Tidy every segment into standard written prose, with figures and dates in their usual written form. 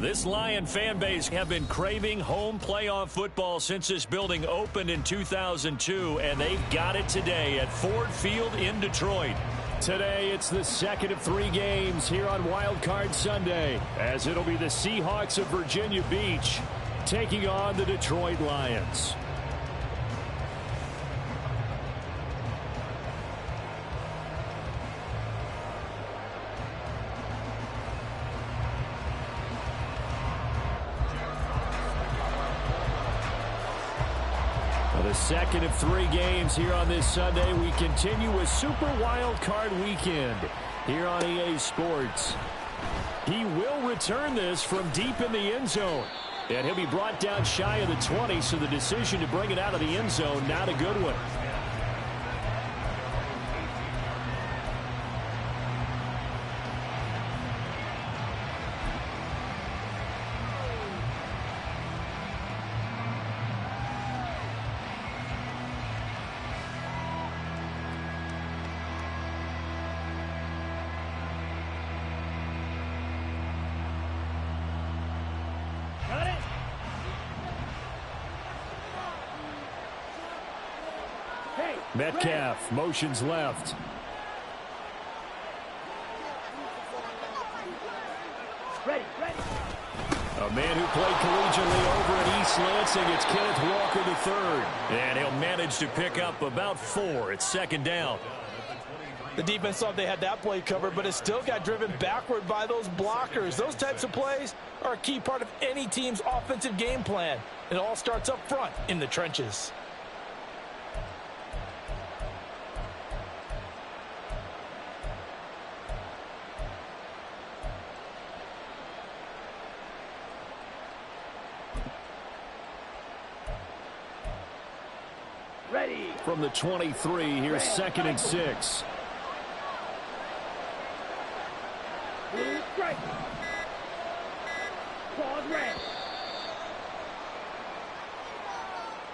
This Lion fan base have been craving home playoff football since this building opened in 2002, and they've got it today at Ford Field in Detroit. Today, it's the second of 3 games here on Wild Card Sunday, as it'll be the Seahawks of Virginia Beach taking on the Detroit Lions. The second of 3 games here on this Sunday. We continue with Super Wild Card Weekend here on EA Sports. He will return this from deep in the end zone. And he'll be brought down shy of the 20, so the decision to bring it out of the end zone, not a good one. Metcalf motions left. A man who played collegiately over at East Lansing, it's Kenneth Walker III. And he'll manage to pick up about 4. It's second down. The defense thought they had that play covered, but it still got driven backward by those blockers. Those types of plays are a key part of any team's offensive game plan. It all starts up front in the trenches. From the 23, here's second and 6.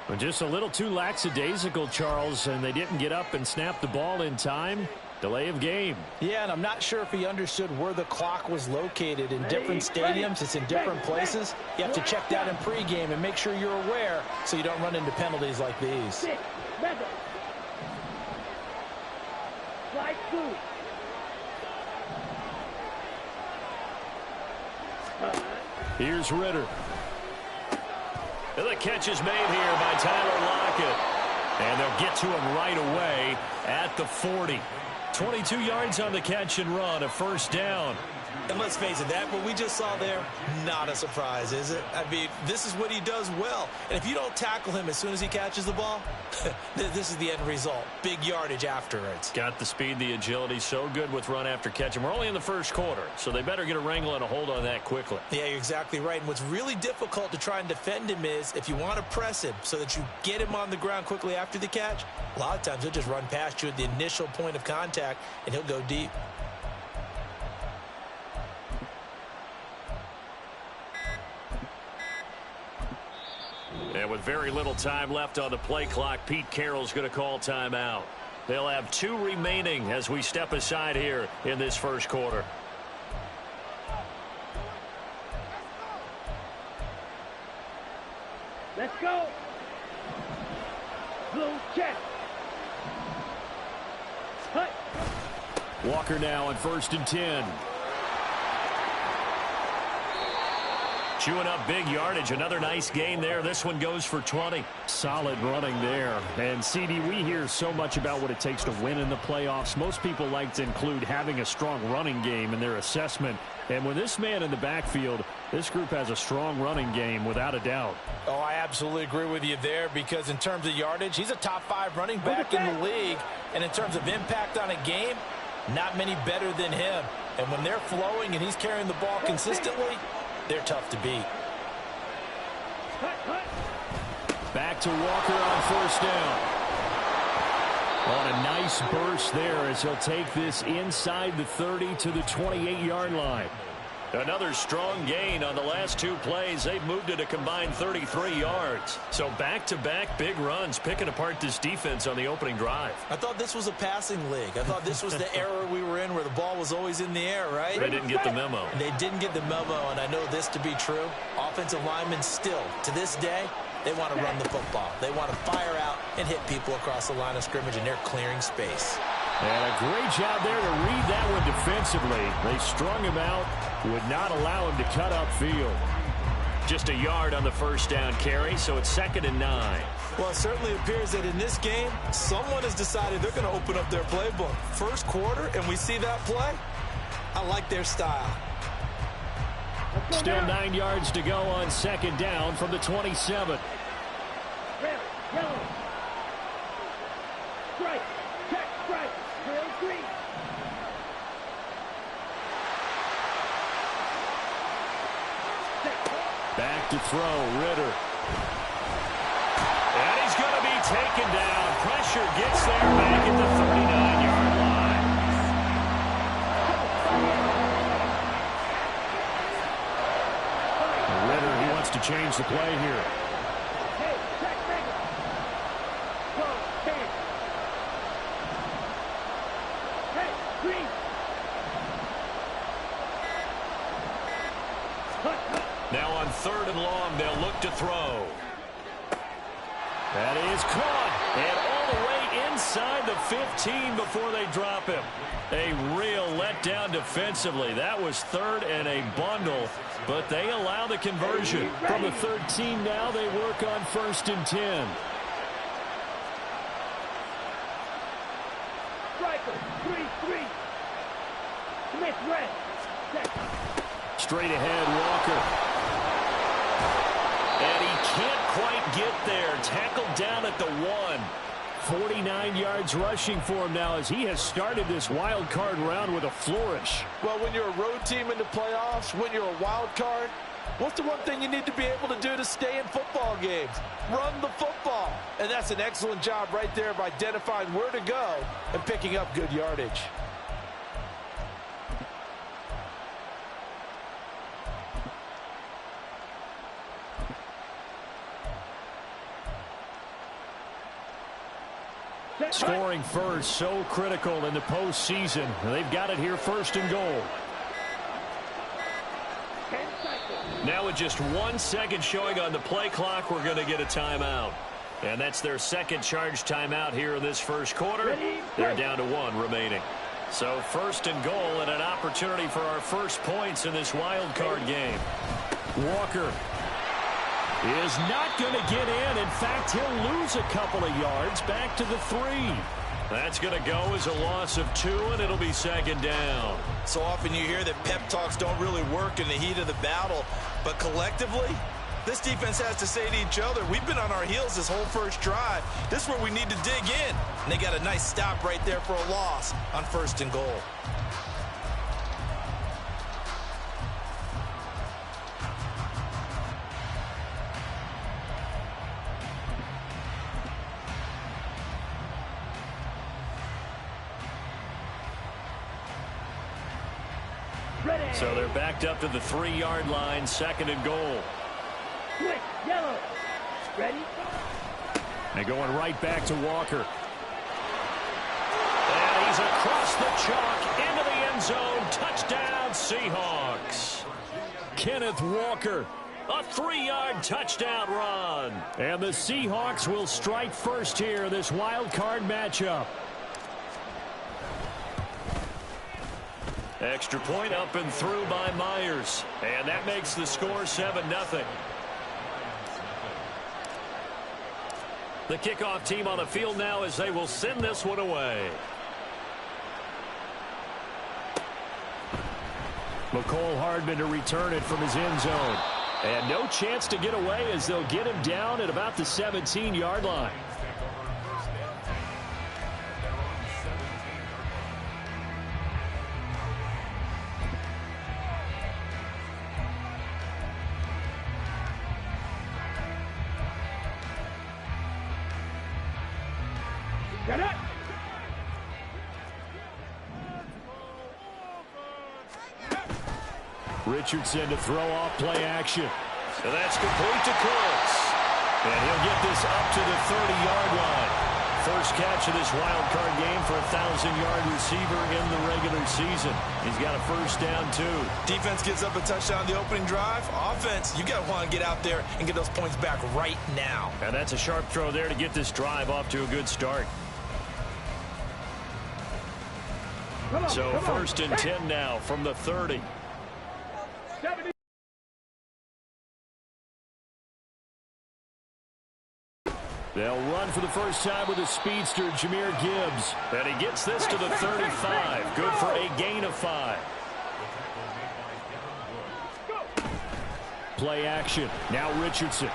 But just a little too lackadaisical, Charles, and they didn't get up and snap the ball in time. Delay of game. Yeah, and I'm not sure if he understood where the clock was located. In different stadiums, it's in different places. You have to check that in pregame and make sure you're aware so you don't run into penalties like these. Here's Ritter. The catch is made here by Tyler Lockett. And they'll get to him right away at the 40. 22 yards on the catch and run, a first down. And let's face it, that what we just saw there, not a surprise, is it? I mean, this is what he does well. And if you don't tackle him as soon as he catches the ball, this is the end result. Big yardage afterwards. Got the speed, the agility, so good with run after catch. And we're only in the first quarter, so they better get a wrangle and a hold on that quickly. Yeah, you're exactly right. And what's really difficult to try and defend him is if you want to press him so that you get him on the ground quickly after the catch, a lot of times he'll just run past you at the initial point of contact, and he'll go deep. And with very little time left on the play clock, Pete Carroll's going to call timeout. They'll have 2 remaining as we step aside here in this first quarter. Let's go. Blue check. Hut. Walker now on 1st and 10. Chewing up big yardage. Another nice gain there. This one goes for 20. Solid running there. And, CD, we hear so much about what it takes to win in the playoffs. Most people like to include having a strong running game in their assessment. And with this man in the backfield, this group has a strong running game without a doubt. Oh, I absolutely agree with you there because in terms of yardage, he's a top 5 running back in the league. And in terms of impact on a game, not many better than him. And when they're flowing and he's carrying the ball consistently, they're tough to beat. Back to Walker on 1st down. On a nice burst there as he'll take this inside the 30 to the 28-yard line. Another strong gain on the last 2 plays. They've moved it a combined 33 yards. So back-to-back big runs, picking apart this defense on the opening drive. I thought this was a passing league. I thought this was the era we were in where the ball was always in the air, right? They didn't get the memo. They didn't get the memo, and I know this to be true. Offensive linemen still, to this day, they want to run the football. They want to fire out and hit people across the line of scrimmage, and they're clearing space. And a great job there to read that one defensively. They strung him out, would not allow him to cut upfield. Just a yard on the first down carry, so it's 2nd and 9. Well, it certainly appears that in this game, someone has decided they're going to open up their playbook. First quarter, and we see that play. I like their style. Still 9 yards to go on 2nd down from the 27. Red, yellow. Strike, check, strike, drill, green. Back to throw, Ritter. And he's going to be taken down. Pressure gets there back at the 39-yard line. Ritter, he wants to change the play here. Hey, check, make it. Go, stand. Hey, green. Now on 3rd and long, they'll look to throw. That is caught. And all the way inside the 15 before they drop him. A real letdown defensively. That was 3rd and a bundle, but they allow the conversion. From the 13 now, they work on 1st and 10. Striker, 3-3. Smith, red. Check. Straight ahead, Walker. And he can't quite get there. Tackled down at the 1. 49 yards rushing for him now as he has started this wild card round with a flourish. Well, when you're a road team in the playoffs, when you're a wild card, what's the one thing you need to be able to do to stay in football games? Run the football. And that's an excellent job right there of identifying where to go and picking up good yardage. Scoring first, so critical in the postseason. They've got it here 1st and goal. Now with just 1 second showing on the play clock, we're going to get a timeout. And that's their second charge timeout here in this first quarter. They're down to 1 remaining. So 1st and goal and an opportunity for our first points in this wild card game. Walker is not going to get in. In fact, he'll lose a couple of yards back to the 3. That's going to go as a loss of 2, and it'll be 2nd down. So often you hear that pep talks don't really work in the heat of the battle, but collectively, this defense has to say to each other, we've been on our heels this whole first drive. This is where we need to dig in. And they got a nice stop right there for a loss on 1st and goal. So they're backed up to the 3-yard line, 2nd and goal. Switch, yellow. Ready? They're going right back to Walker. And he's across the chalk into the end zone. Touchdown, Seahawks. Kenneth Walker. A 3-yard touchdown run. And the Seahawks will strike first here in this wild card matchup. Extra point up and through by Myers. And that makes the score 7-0. The kickoff team on the field now as they will send this one away. McCole Hardman to return it from his end zone. And no chance to get away as they'll get him down at about the 17-yard line. Get it! Richardson to throw off play action. So that's complete to Cooks. And he'll get this up to the 30-yard line. First catch of this wild card game for a 1,000-yard receiver in the regular season. He's got a first down, too. Defense gives up a touchdown on the opening drive. Offense, you got to want to get out there and get those points back right now. And that's a sharp throw there to get this drive off to a good start. So first and 10 now from the 30. 70. They'll run for the first time with a speedster, Jahmyr Gibbs. And he gets this to the 35. Good for a gain of 5. Play action. Now Richardson.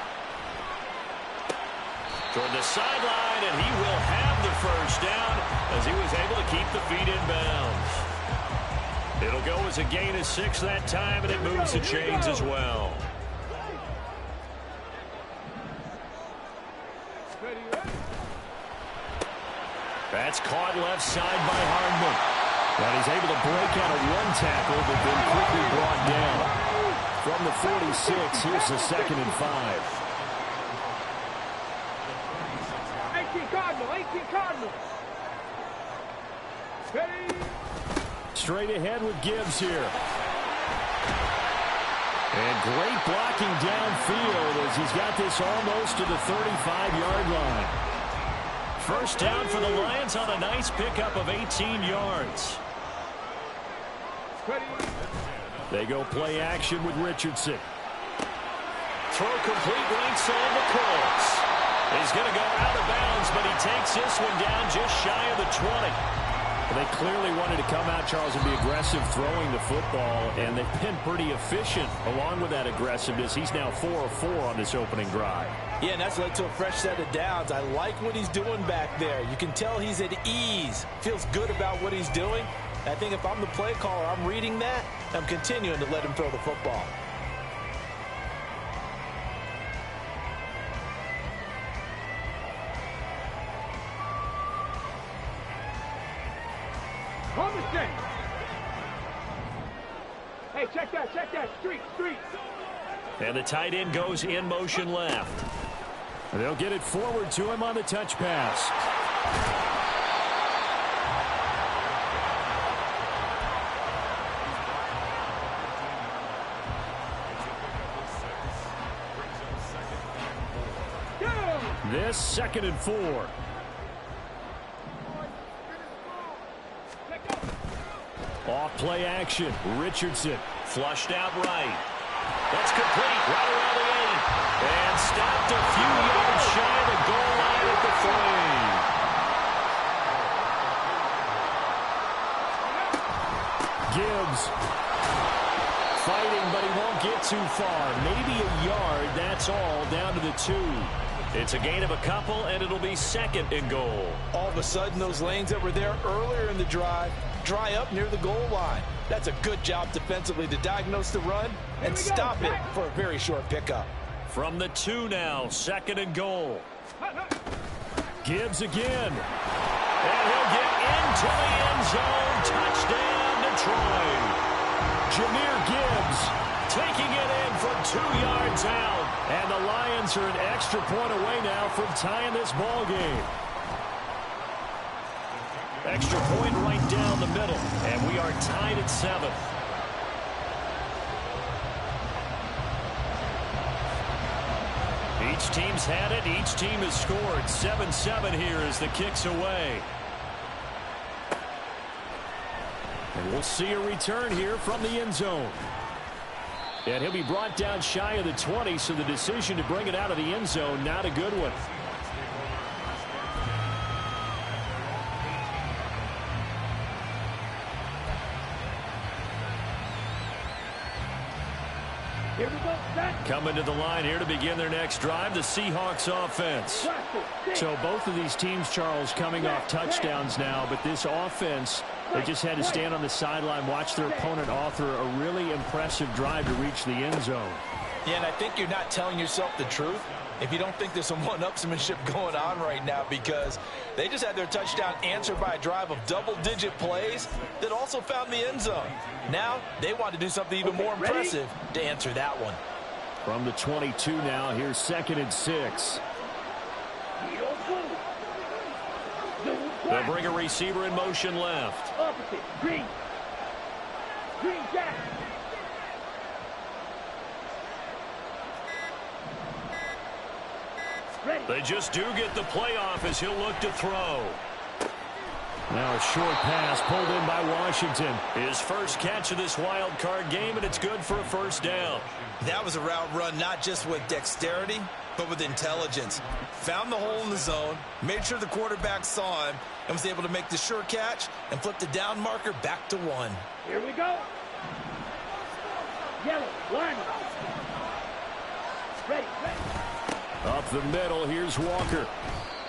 Toward the sideline, and he will have the first down as he was able to keep the feet in bounds. It'll go as a gain of 6 that time, and it moves the chains as well. That's caught left side by Hardman. And he's able to break out of one tackle, but then quickly brought down. From the 46, here's the 2nd and 5. 18 Cardinal. Straight ahead with Gibbs here. And great blocking downfield as he's got this almost to the 35-yard line. First down for the Lions on a nice pickup of 18 yards. They go play action with Richardson. Throw complete right side to Cooks. He's going to go out of bounds, but he takes this one down just shy of the 20. They clearly wanted to come out, Charles, and be aggressive throwing the football, and they've been pretty efficient along with that aggressiveness. He's now 4 of 4 on this opening drive. Yeah, and that's led to a fresh set of downs. I like what he's doing back there. You can tell he's at ease. Feels good about what he's doing. I think if I'm the play caller, I'm reading that. I'm continuing to let him throw the football. Hey, check that. Street. And the tight end goes in motion left. They'll get it forward to him on the touch pass. This 2nd and 4. Off play action. Richardson. Flushed out right. That's complete. Right around the 8. And stopped a few yards shy of the goal line at the 3. Gibbs. Fighting, but he won't get too far. Maybe a yard. That's all. Down to the 2. It's a gain of a couple, and it'll be 2nd and goal. All of a sudden, those lanes that were there earlier in the drive dry up near the goal line. That's a good job defensively to diagnose the run and stop it for a very short pickup. From the 2 now, 2nd and goal. Gibbs again. And he'll get into the end zone. Touchdown, Detroit. Jahmyr Gibbs taking it in from 2 yards out. And the Lions are an extra point away now from tying this ball game. Extra point right down the middle. And we are tied at 7. Each team's had it. Each team has scored. 7-7 here as the kick's away. And we'll see a return here from the end zone. And he'll be brought down shy of the 20, so the decision to bring it out of the end zone, not a good one. Here we go. Coming to the line here to begin their next drive, the Seahawks offense. So both of these teams, Charles, coming off touchdowns now, but this offense, they just had to stand on the sideline, watch their opponent author a really impressive drive to reach the end zone. Yeah, and I think you're not telling yourself the truth if you don't think there's some one-upsmanship going on right now, because they just had their touchdown answered by a drive of double-digit plays that also found the end zone. Now they want to do something even more impressive to answer that one. From the 22 now, here's 2nd and 6. They'll bring a receiver in motion left. Opposite. Green. Green Jack. Ready. They just do get the playoff as he'll look to throw. Now a short pass pulled in by Washington. His first catch of this wild card game, and it's good for a first down. That was a route run not just with dexterity, but with intelligence. Found the hole in the zone, made sure the quarterback saw him, and was able to make the sure catch and flip the down marker back to 1. Here we go. Yellow. Line. Ready. Up the middle, here's Walker.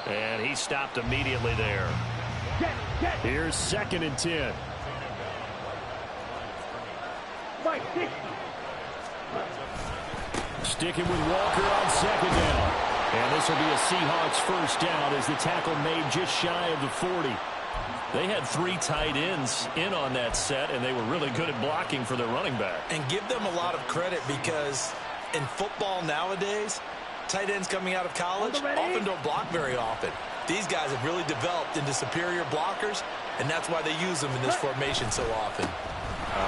And he stopped immediately there. Get. Here's 2nd and 10. Mike, 60. Sticking with Walker on 2nd down. And this will be a Seahawks first down as the tackle made just shy of the 40. They had 3 tight ends in on that set, and they were really good at blocking for their running back. And give them a lot of credit, because in football nowadays, tight ends coming out of college often don't block very often. These guys have really developed into superior blockers, and that's why they use them in this formation so often.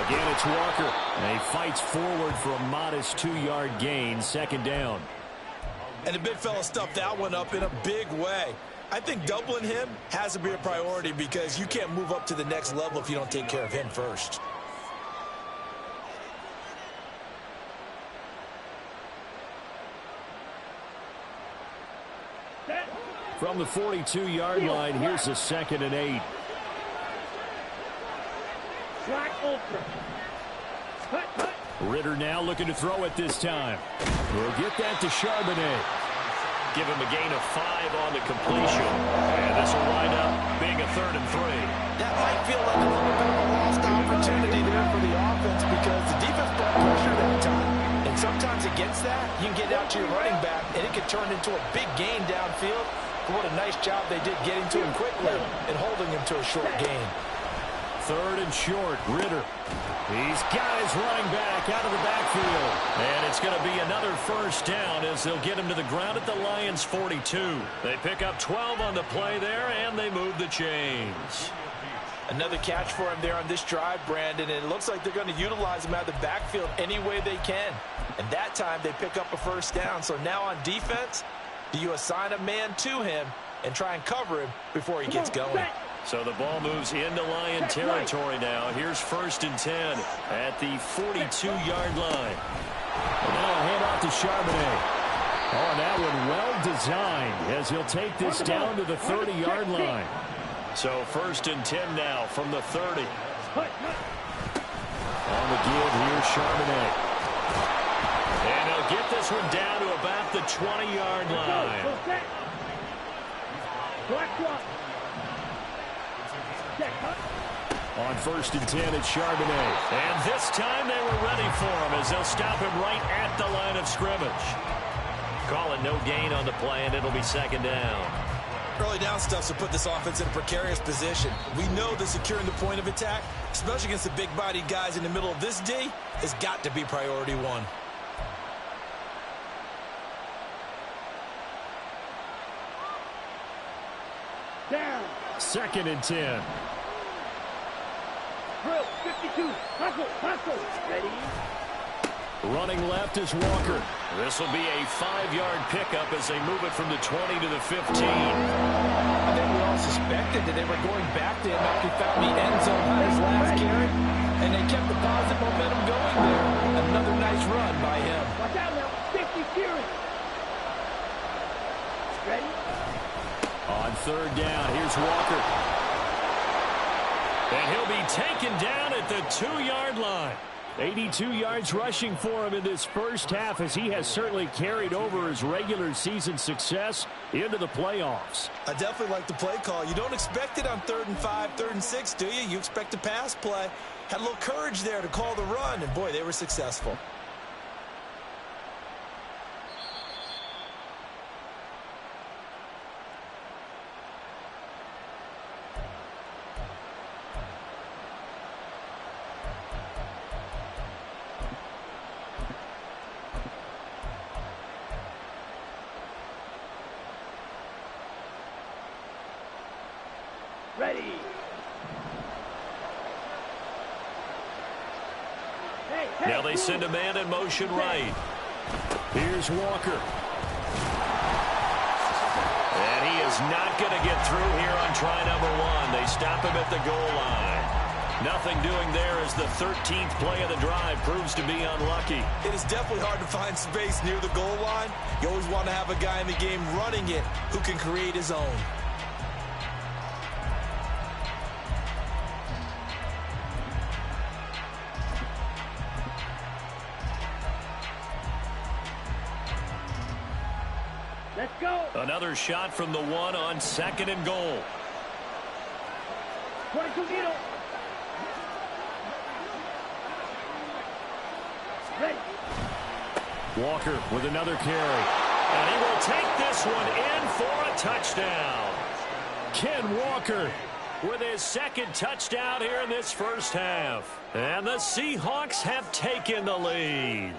Again, it's Walker. And he fights forward for a modest 2-yard gain, 2nd down. And the big fella stuffed that one up in a big way. I think doubling him has to be a priority, because you can't move up to the next level if you don't take care of him first. From the 42-yard line, here's a 2nd and 8. Black ultra. Cut. Ritter now looking to throw it this time. We'll get that to Charbonnet. Give him a gain of 5 on the completion. And this will wind up being a 3rd and 3. That might feel like a little bit of a lost opportunity there for the offense, because the defense brought pressure that time. And sometimes against that, you can get out to your running back, and it can turn into a big gain downfield. But what a nice job they did getting to him quickly and holding him to a short gain. 3rd and short, Ritter. He's got his running back out of the backfield. And it's going to be another first down as they'll get him to the ground at the Lions' 42. They pick up 12 on the play there, and they move the chains. Another catch for him there on this drive, Brandon, and it looks like they're going to utilize him out of the backfield any way they can. And that time they pick up a first down. So now on defense, do you assign a man to him and try and cover him before he gets going? So the ball moves into Lion territory now. Here's 1st and 10 at the 42-yard line. And now a handoff to Charbonnet. Oh, and that one well designed as he'll take this down to the 30-yard line. So 1st and 10 now from the 30. On the give, here's Charbonnet. And he'll get this one down to about the 20-yard line. On 1st and 10, it's Charbonnet. And this time they were ready for him as they'll stop him right at the line of scrimmage. Call it no gain on the play, and it'll be 2nd down. Early down stuff to put this offense in a precarious position. We know that securing the point of attack, especially against the big-bodied guys in the middle of this D, has got to be priority 1. Down. 2nd and 10. Drill. 52. Hustle. Ready. Running left is Walker. This will be a 5-yard pickup as they move it from the 20 to the 15. I think we all suspected that they were going back to him after he found the end zone on his last carry, and they kept the positive momentum going there. Another nice run by him. Watch out now. 50 series. Ready. On 3rd down, here's Walker. And he'll be taken down at the 2-yard line. 82 yards rushing for him in this first half, as he has certainly carried over his regular season success into the playoffs. I definitely like the play call. You don't expect it on 3rd and 5, 3rd and 6, do you? You expect a pass play. Had a little courage there to call the run, and boy, they were successful. Ready. Hey, Now they send a man in motion right. Here's Walker. And he is not going to get through here on try number 1. They stop him at the goal line. Nothing doing there as the 13th play of the drive proves to be unlucky. It is definitely hard to find space near the goal line. You always want to have a guy in the game running it who can create his own. let's go. Another shot from the 1 on 2nd and goal. 22 needle. Ready. Walker with another carry. And he will take this one in for a touchdown. Ken Walker With his 2nd touchdown here in this first half. And the Seahawks have taken the lead.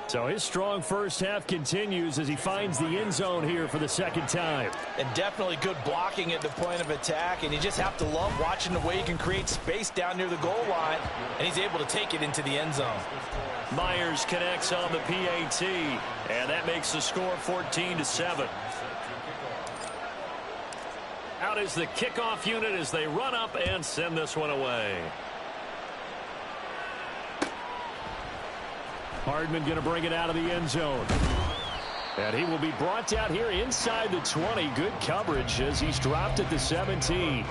So his strong first half continues as he finds the end zone here for the 2nd time. And definitely good blocking at the point of attack. And you just have to love watching the way he can create space down near the goal line. And he's able to take it into the end zone. Myers connects on the PAT. And that makes the score 14-7. Out is the kickoff unit as they run up and send this one away. Hardman going to bring it out of the end zone. And he will be brought down here inside the 20. Good coverage as he's dropped at the 17.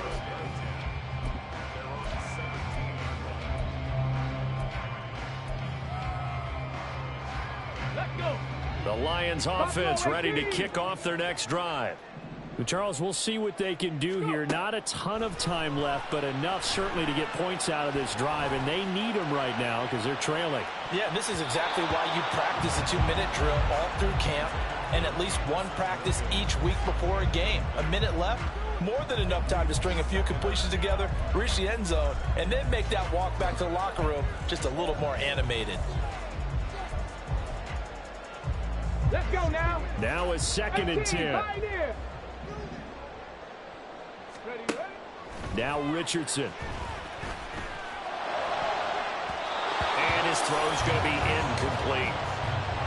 Let's go. The Lions offense ready to kick off their next drive. Charles, we'll see what they can do here. Not a ton of time left, but enough certainly to get points out of this drive, and they need them right now because they're trailing. Yeah, this is exactly why you practice a 2-minute drill all through camp and at least one practice each week before a game. A minute left, more than enough time to string a few completions together, reach the end zone, and then make that walk back to the locker room just a little more animated. Let's go now. Now a 2nd and 10. Right here. Ready. Now Richardson. And his throw's going to be incomplete.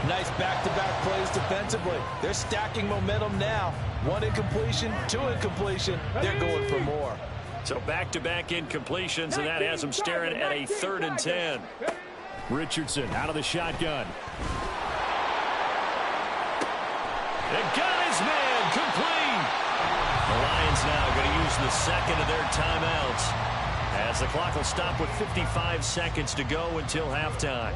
Nice back-to-back plays defensively. They're stacking momentum now. 1 incompletion, 2 incompletion. They're going for more. So back-to-back incompletions, and that has them staring at a 3rd and 10. Richardson out of the shotgun. And got his man complete. The Lions now going to use the 2nd of their timeouts as the clock will stop with 55 seconds to go until halftime.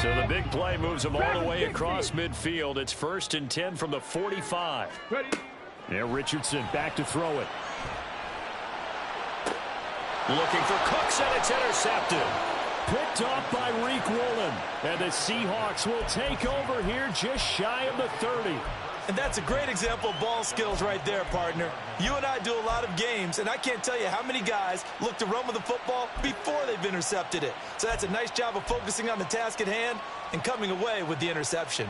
So the big play moves them all the way across midfield. It's 1st and 10 from the 45. Ready. Now Richardson back to throw it. Looking for Cooks, and it's intercepted. Picked off by Reek Woolen. And the Seahawks will take over here just shy of the 30. And that's a great example of ball skills right there, partner. You and I do a lot of games, and I can't tell you how many guys look to run with the football before they've intercepted it. So that's a nice job of focusing on the task at hand and coming away with the interception.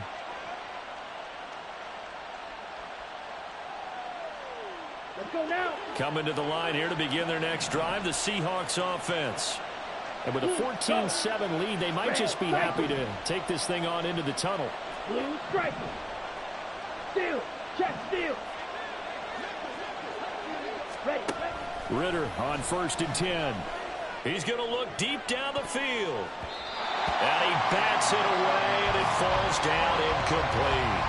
Let's go now. Coming to the line here to begin their next drive, the Seahawks offense. And with a 14-7 lead, they might just be happy to take this thing on into the tunnel. Blue striker. Steal. Check steal. Ready. Ritter on 1st and 10. He's going to look deep down the field. And he bats it away, and it falls down incomplete.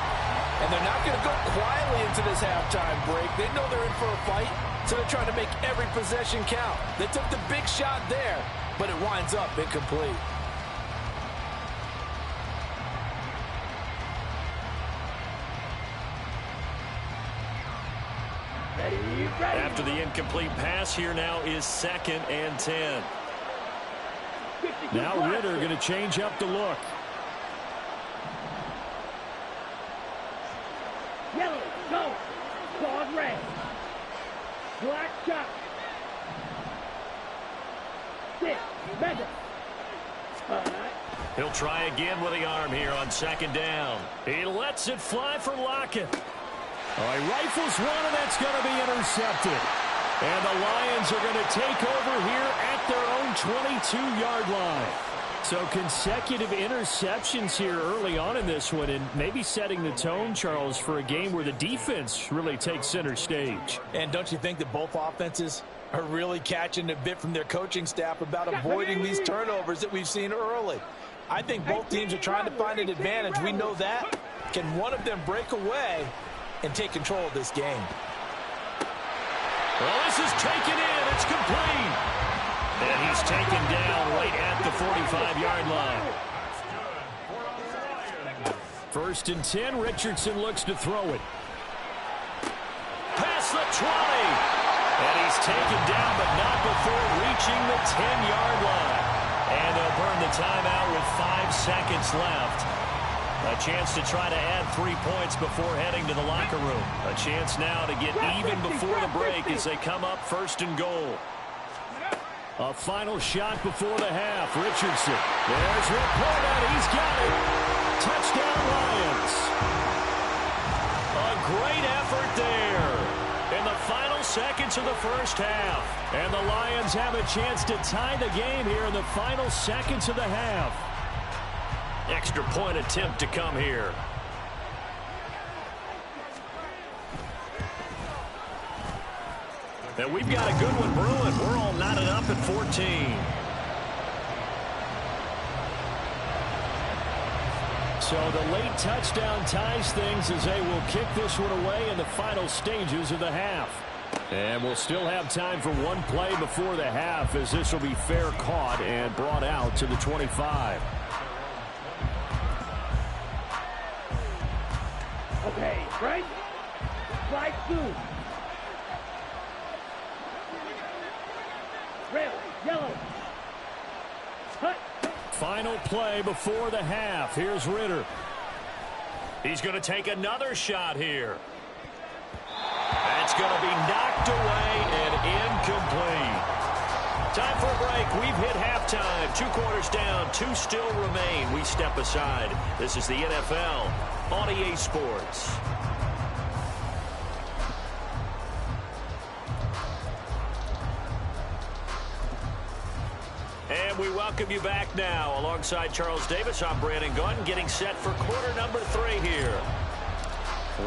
And they're not going to go quietly into this halftime break. They know they're in for a fight, so they're trying to make every possession count. They took the big shot there, but it winds up incomplete. Ready. After the incomplete pass, here now is 2nd and 10. Now Ritter going to change up the look. Yellow, go. Clawed red. Black chop. Six, measure. All right. He'll try again with the arm here on 2nd down. He lets it fly for Lockett. All right, rifles one, and that's going to be intercepted. And the Lions are going to take over here at their own 22-yard line. So consecutive interceptions here early on in this one, and maybe setting the tone, Charles, for a game where the defense really takes center stage. And don't you think that both offenses are really catching a bit from their coaching staff about avoiding these turnovers that we've seen early? I think both teams are trying to find an advantage. We know that. Can one of them break away and take control of this game? Well, this is taken in. It's complete. And he's taken down right at the 45-yard line. 1st and 10. Richardson looks to throw it. Past the 20. And he's taken down, but not before reaching the 10-yard line. And they'll burn the timeout with 5 seconds left. A chance to try to add 3 points before heading to the locker room. A chance now to get even before the break as they come up 1st and goal. A final shot before the half. Richardson. There's Laporta. He's got it. Touchdown, Lions. A great effort there in the final seconds of the first half. And the Lions have a chance to tie the game here in the final seconds of the half. Extra point attempt to come here. And we've got a good one brewing. We're all knotted up at 14. So the late touchdown ties things as they will kick this one away in the final stages of the half. And we'll still have time for one play before the half as this will be fair caught and brought out to the 25. Okay, right? Slide through. Red, yellow. Cut. Final play before the half. Here's Ritter. He's going to take another shot here. That's going to be knocked away and incomplete. Time for a break. We've hit halftime. 2 quarters down. 2 still remain. We step aside. This is the NFL on EA Sports. And we welcome you back now. Alongside Charles Davis, I'm Brandon Gunn, getting set for quarter number 3 here.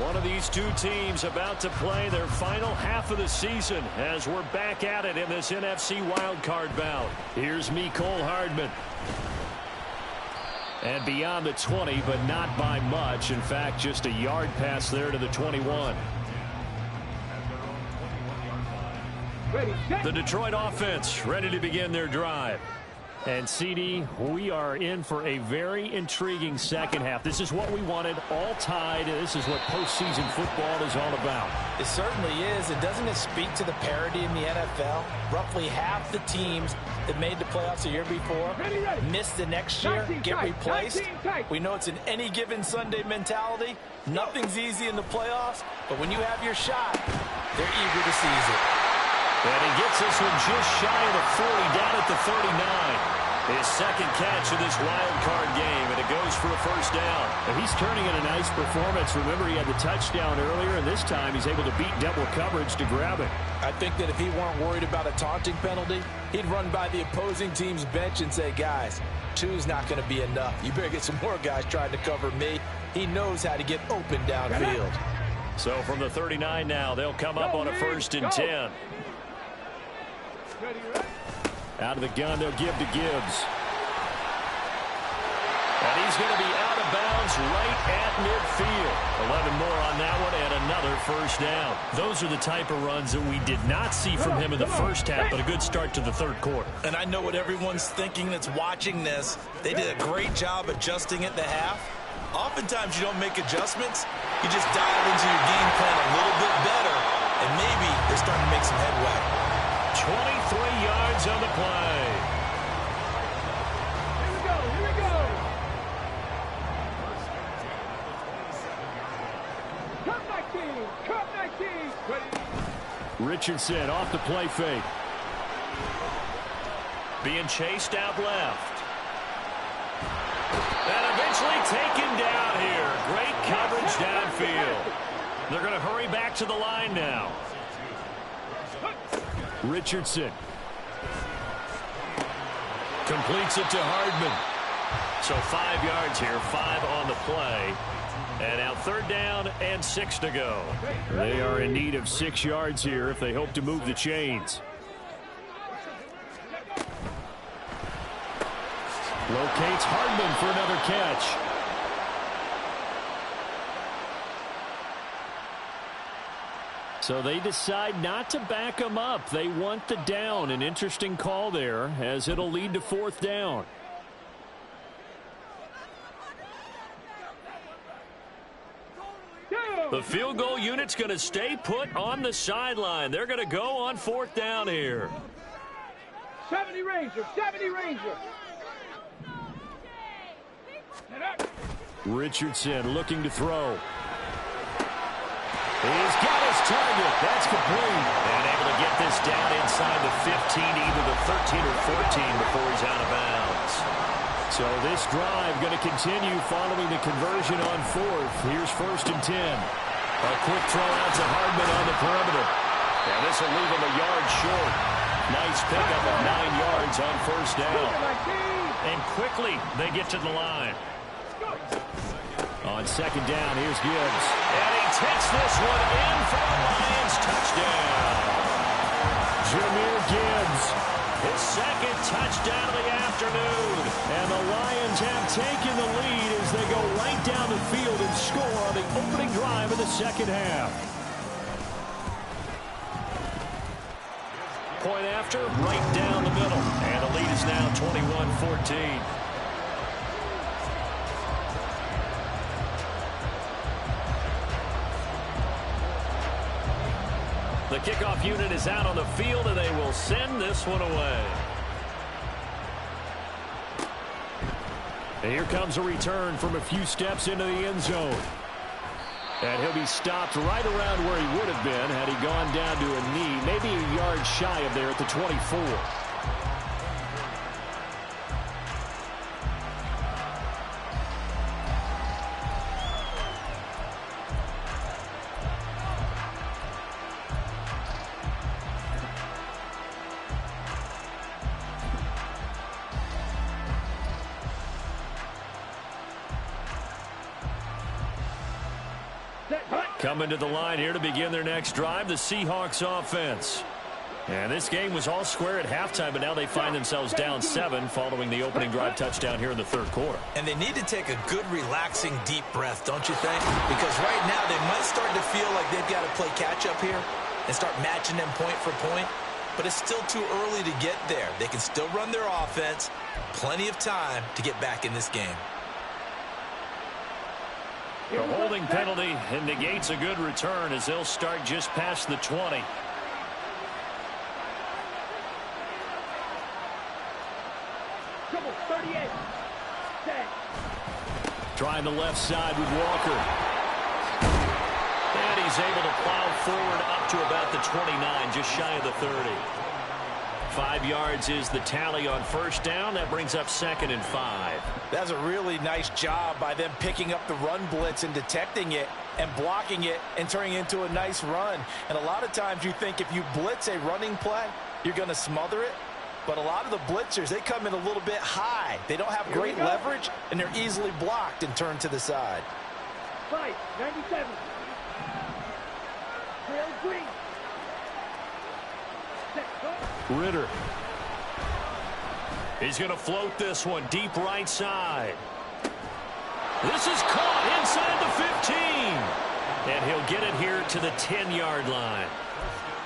One of these two teams about to play their final half of the season as we're back at it in this NFC wildcard bout. Here's Mecole Hardman. And beyond the 20, but not by much. In fact, just a yard pass there to the 21. Ready, set. The Detroit offense ready to begin their drive. And, CD, we are in for a very intriguing second half. This is what we wanted, all tied. This is what postseason football is all about. It certainly is. And doesn't it speak to the parity in the NFL? Roughly half the teams that made the playoffs the year before miss the next year, get replaced. We know it's an any given Sunday mentality. Nothing's easy in the playoffs, but when you have your shot, they're eager to seize it. And he gets this one just shy of the 40, down at the 39. His second catch of this wild card game, and it goes for a first down. And he's turning in a nice performance. Remember, he had the touchdown earlier, and this time he's able to beat double coverage to grab it. I think that if he weren't worried about a taunting penalty, he'd run by the opposing team's bench and say, guys, 2's not going to be enough. You better get some more guys trying to cover me. He knows how to get open downfield. So from the 39 now, they'll come up on a 1st and 10. Out of the gun, they'll give to Gibbs. And he's going to be out of bounds right at midfield. 11 more on that one and another first down. Those are the type of runs that we did not see from him in the first half, but a good start to the third quarter. And I know what everyone's thinking that's watching this. They did a great job adjusting at the half. Oftentimes you don't make adjustments. You just dial into your game plan a little bit better, and maybe they're starting to make some headway. 23 yards on the play. Here we go, here we go. Cut 19. Ready. Richardson off the play fake. Being chased out left. And eventually taken down here. Great coverage downfield. They're going to hurry back to the line now. Richardson. Completes it to Hardman. So 5 yards here, 5 on the play. And now 3rd down and 6 to go. They are in need of 6 yards here if they hope to move the chains. Locates Hardman for another catch. So they decide not to back him up. They want the down. An interesting call there as it'll lead to 4th down. The field goal unit's going to stay put on the sideline. They're going to go on 4th down here. 70 Ranger, 70 Ranger. Richardson looking to throw. He's got his target. That's complete. And able to get this down inside the 15, either the 13 or 14 before he's out of bounds. So this drive going to continue following the conversion on 4th. Here's 1st and 10. A quick throw out to Hardman on the perimeter. And this will leave him a yard short. Nice pickup of 9 yards on 1st down. And quickly they get to the line. On 2nd down, here's Gibbs. And he takes this one in for the Lions touchdown. Jahmyr Gibbs. His 2nd touchdown of the afternoon. And the Lions have taken the lead as they go right down the field and score on the opening drive of the 2nd half. Point after, right down the middle. And the lead is now 21-14. The kickoff unit is out on the field, and they will send this one away. And here comes a return from a few steps into the end zone. And he'll be stopped right around where he would have been had he gone down to a knee, maybe a yard shy of there at the 24. Coming to the line here to begin their next drive, the Seahawks offense. And this game was all square at halftime, but now they find themselves down 7 following the opening drive touchdown here in the 3rd quarter. And they need to take a good, relaxing, deep breath, don't you think? Because right now they might start to feel like they've got to play catch-up here and start matching them point for point. But it's still too early to get there. They can still run their offense. Plenty of time to get back in this game. The holding penalty negates a good return as they'll start just past the 20. Trouble, 38. Set. Trying the left side with Walker. And he's able to plow forward up to about the 29, just shy of the 30. 5 yards is the tally on 1st down. That brings up 2nd and 5. That's a really nice job by them picking up the run blitz and detecting it and blocking it and turning it into a nice run. And a lot of times you think if you blitz a running play, you're going to smother it. But a lot of the blitzers, they come in a little bit high. They don't have great leverage, and they're easily blocked and turned to the side. 5, 97. Trail green. Ritter. He's going to float this one deep right side. This is caught inside the 15. And he'll get it here to the 10-yard line.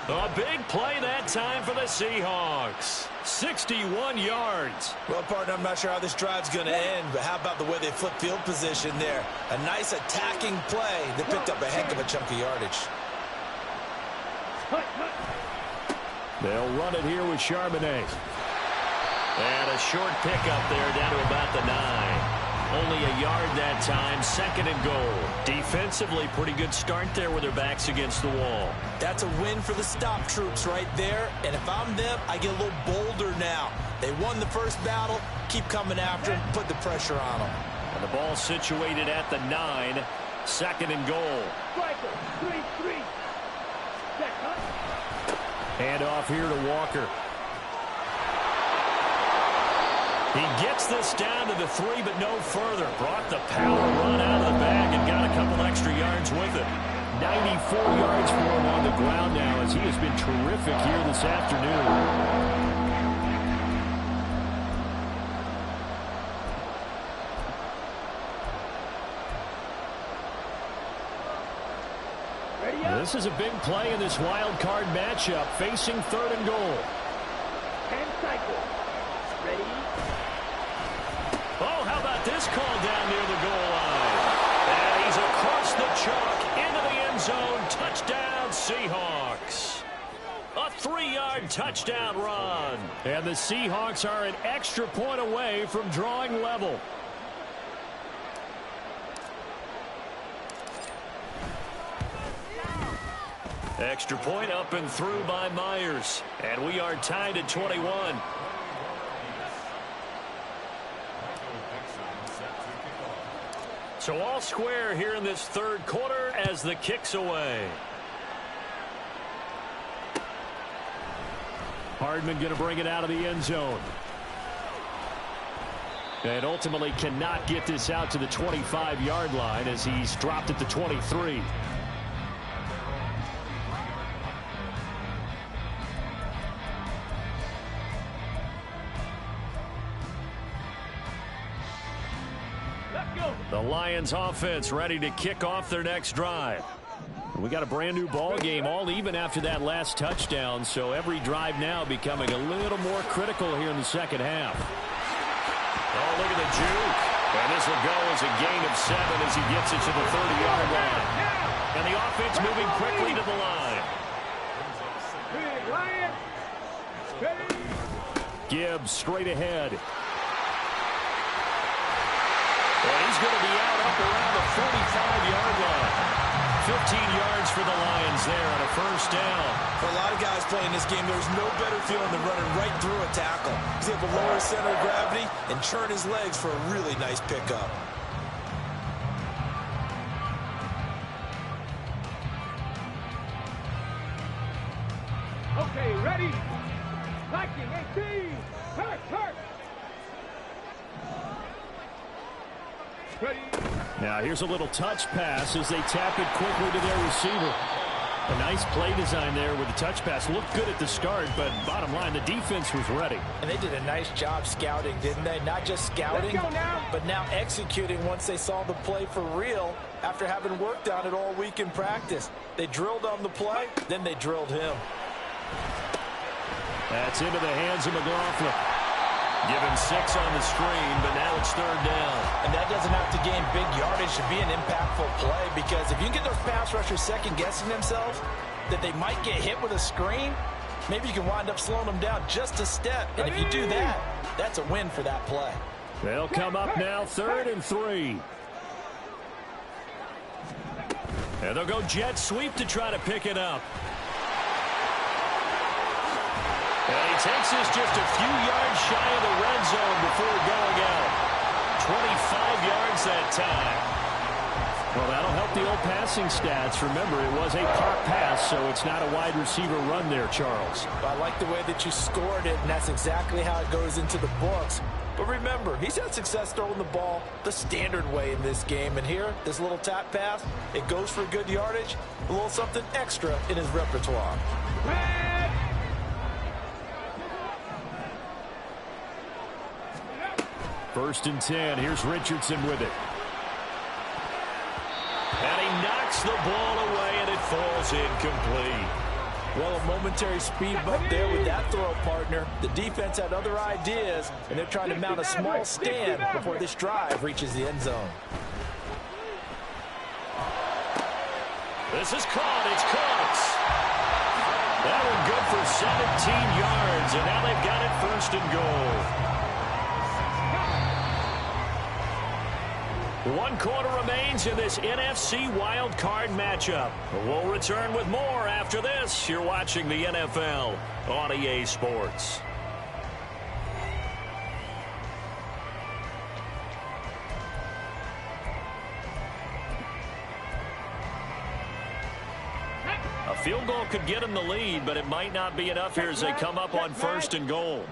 A big play that time for the Seahawks. 61 yards. Well, partner, I'm not sure how this drive's going to end, but how about the way they flip field position there? A nice attacking play that picked up a heck of a chunk of yardage. They'll run it here with Charbonnet. And a short pickup there down to about the 9. Only a yard that time, 2nd and goal. Defensively, pretty good start there with their backs against the wall. That's a win for the stop troops right there. And if I'm them, I get a little bolder now. They won the first battle. Keep coming after them. Put the pressure on them. And the ball situated at the 9. 2nd and goal. Striker, 3-3. Set, huh? Hand off here to Walker. He gets this down to the 3, but no further. Brought the power run out of the bag and got a couple extra yards with it. 94 yards for him on the ground now as he has been terrific here this afternoon. This is a big play in this wild card matchup, facing 3rd and goal. 10 cycles. Ready? Oh, how about this call down near the goal line? And he's across the chalk into the end zone. Touchdown, Seahawks. A 3-yard touchdown run. And the Seahawks are an extra point away from drawing level. Extra point up and through by Myers. And we are tied at 21. So all square here in this 3rd quarter as the kick's away. Hardman going to bring it out of the end zone. And ultimately cannot get this out to the 25-yard line as he's dropped at the 23. The Lions offense ready to kick off their next drive. We got a brand new ball game, all even after that last touchdown, so every drive now becoming a little more critical here in the 2nd half. Oh, look at the juke. And this will go as a gain of 7 as he gets it to the 30-yard line. And the offense moving quickly to the line. Big Lion. Ready? Gibbs straight ahead. And he's going to be out up around the 45-yard line. 15 yards for the Lions there on a 1st down. For a lot of guys playing this game, there's no better feeling than running right through a tackle. He's able to lower his center of gravity and churn his legs for a really nice pickup. Okay, ready? Liking 18. Hurt. Ready? Now here's a little touch pass as they tap it quickly to their receiver. A nice play design there with the touch pass. Looked good at the start, but bottom line, the defense was ready. And they did a nice job scouting, didn't they? Not just scouting, but now executing once they saw the play for real after having worked on it all week in practice. They drilled on the play, then they drilled him. That's into the hands of McLaughlin. Give him 6 on the screen, but now it's 3rd down. And that doesn't have to gain big yardage to be an impactful play, because if you can get those pass rushers second-guessing themselves that they might get hit with a screen, maybe you can wind up slowing them down just a step. And if you do that, that's a win for that play. They'll come up now 3rd and 3. And they'll go jet sweep to try to pick it up. And he takes this just a few yards shy of the red zone before going out. 25 yards that time. Well, that'll help the old passing stats. Remember, it was a pop pass, so it's not a wide receiver run there, Charles. I like the way that you scored it, and that's exactly how it goes into the books. But remember, he's had success throwing the ball the standard way in this game. And here, this little tap pass, it goes for good yardage, a little something extra in his repertoire. First and 10. Here's Richardson with it. And he knocks the ball away, and it falls incomplete. Well, a momentary speed bump there with that throw, partner. The defense had other ideas, and they're trying to mount a small stand before this drive reaches the end zone. This is caught. It's caught. That one good for 17 yards, and now they've got it 1st and goal. 1 quarter remains in this NFC wild card matchup. We'll return with more after this. You're watching the NFL on EA Sports. field goal could get them the lead, but it might not be enough here as they come up on 1st and goal.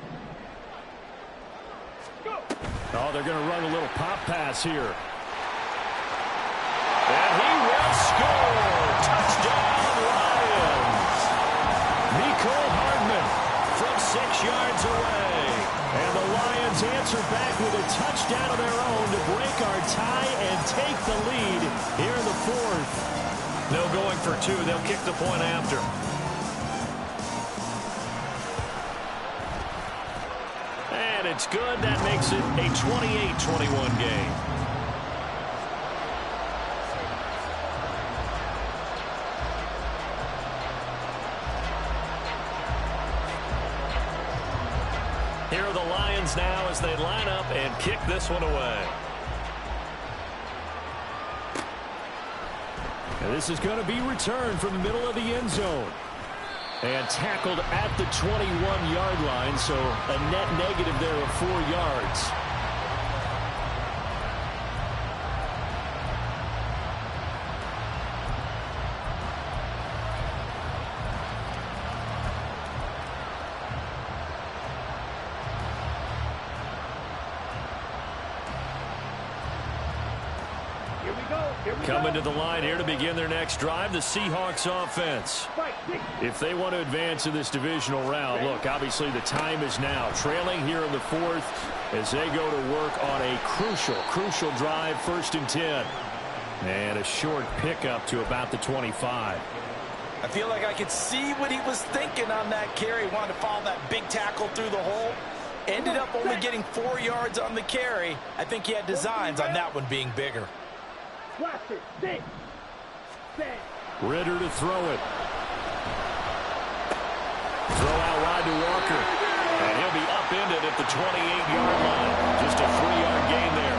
Oh, they're going to run a little pop pass here. And he will score. Touchdown, Lions. Mecole Hardman from 6 yards away. And the Lions answer back with a touchdown of their own to break our tie and take the lead here in the 4th. No going for 2. They'll kick the point after. And it's good. That makes it a 28-21 game. Here are the Lions now as they line up and kick this one away. And this is going to be returned from the middle of the end zone. And tackled at the 21-yard line, so a net negative there of 4 yards. Coming to the line here to begin their next drive, the Seahawks offense. If they want to advance in this divisional round, look, obviously the time is now. Trailing here in the 4th as they go to work on a crucial drive, 1st and 10. And a short pickup to about the 25. I feel like I could see what he was thinking on that carry. Wanted to follow that big tackle through the hole. Ended up only getting 4 yards on the carry. I think he had designs on that one being bigger. Ridder to throw it. Throw out wide to Walker. And he'll be upended at the 28-yard line. Just a 3-yard gain there.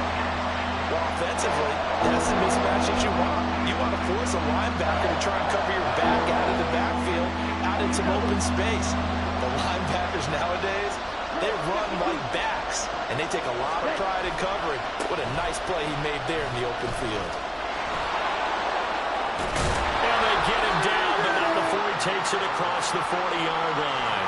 Well, offensively, that's the mismatch that you want. You want to force a linebacker to try and cover your back out of the backfield, out in some open space. The linebackers nowadays, they run like backs, and they take a lot of pride in covering. What a nice play he made there in the open field. And they get him down, but not before he takes it across the 40-yard line.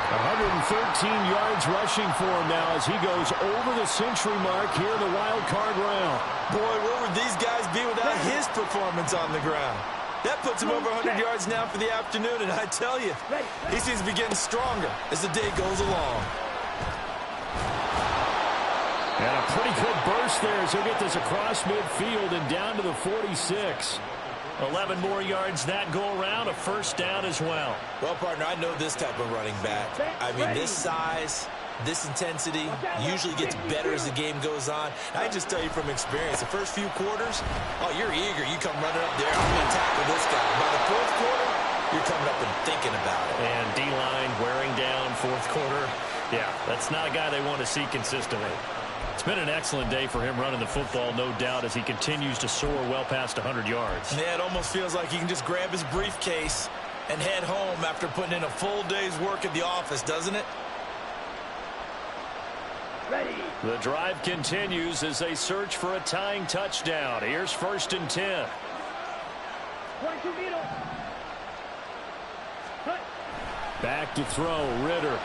113 yards rushing for him now as he goes over the century mark here in the wild card round. Boy, where would these guys be without his performance on the ground? That puts him over 100 yards now for the afternoon, and I tell you, he seems to be getting stronger as the day goes along. And a pretty good burst there as he'll get this across midfield and down to the 46. 11 more yards that go around, a 1st down as well. Well, partner, I know this type of running back. I mean, this size, this intensity usually gets better as the game goes on. I just tell you from experience, the first few quarters, oh, you're eager. You come running up there, I'm going to tackle this guy. By the 4th quarter, you're coming up and thinking about it. And D-line wearing down 4th quarter. Yeah, that's not a guy they want to see consistently. It's been an excellent day for him running the football, no doubt, as he continues to soar well past 100 yards. Yeah, it almost feels like he can just grab his briefcase and head home after putting in a full day's work at the office, doesn't it? Ready. The drive continues as they search for a tying touchdown. Here's 1st and 10. Back to throw, Ridder.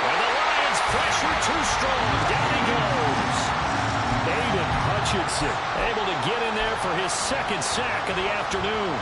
And the Lions pressure too strong. Down he goes. Aiden Hutchinson able to get in there for his 2nd sack of the afternoon.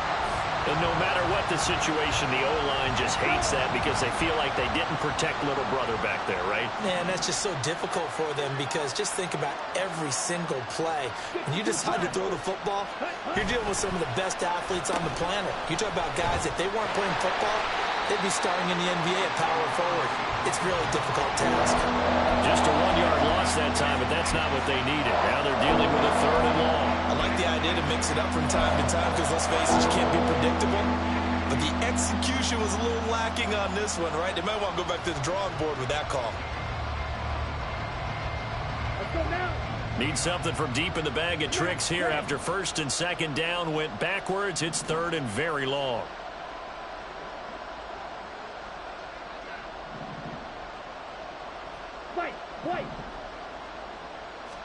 And no matter what the situation, the O-line just hates that because they feel like they didn't protect little brother back there, right? Man, that's just so difficult for them because just think about every single play. When you decide to throw the football, you're dealing with some of the best athletes on the planet. You talk about guys, if they weren't playing football, they'd be starting in the NBA at power forward. It's really a difficult task. Just a 1-yard loss that time, but that's not what they needed. Now they're dealing with a 3rd and long. I like the idea to mix it up from time to time because, let's face it, you can't be predictable. But the execution was a little lacking on this one, right? They might want to go back to the drawing board with that call. Let's go now. Need something from deep in the bag of tricks here after 1st and 2nd down went backwards. It's 3rd and very long. White.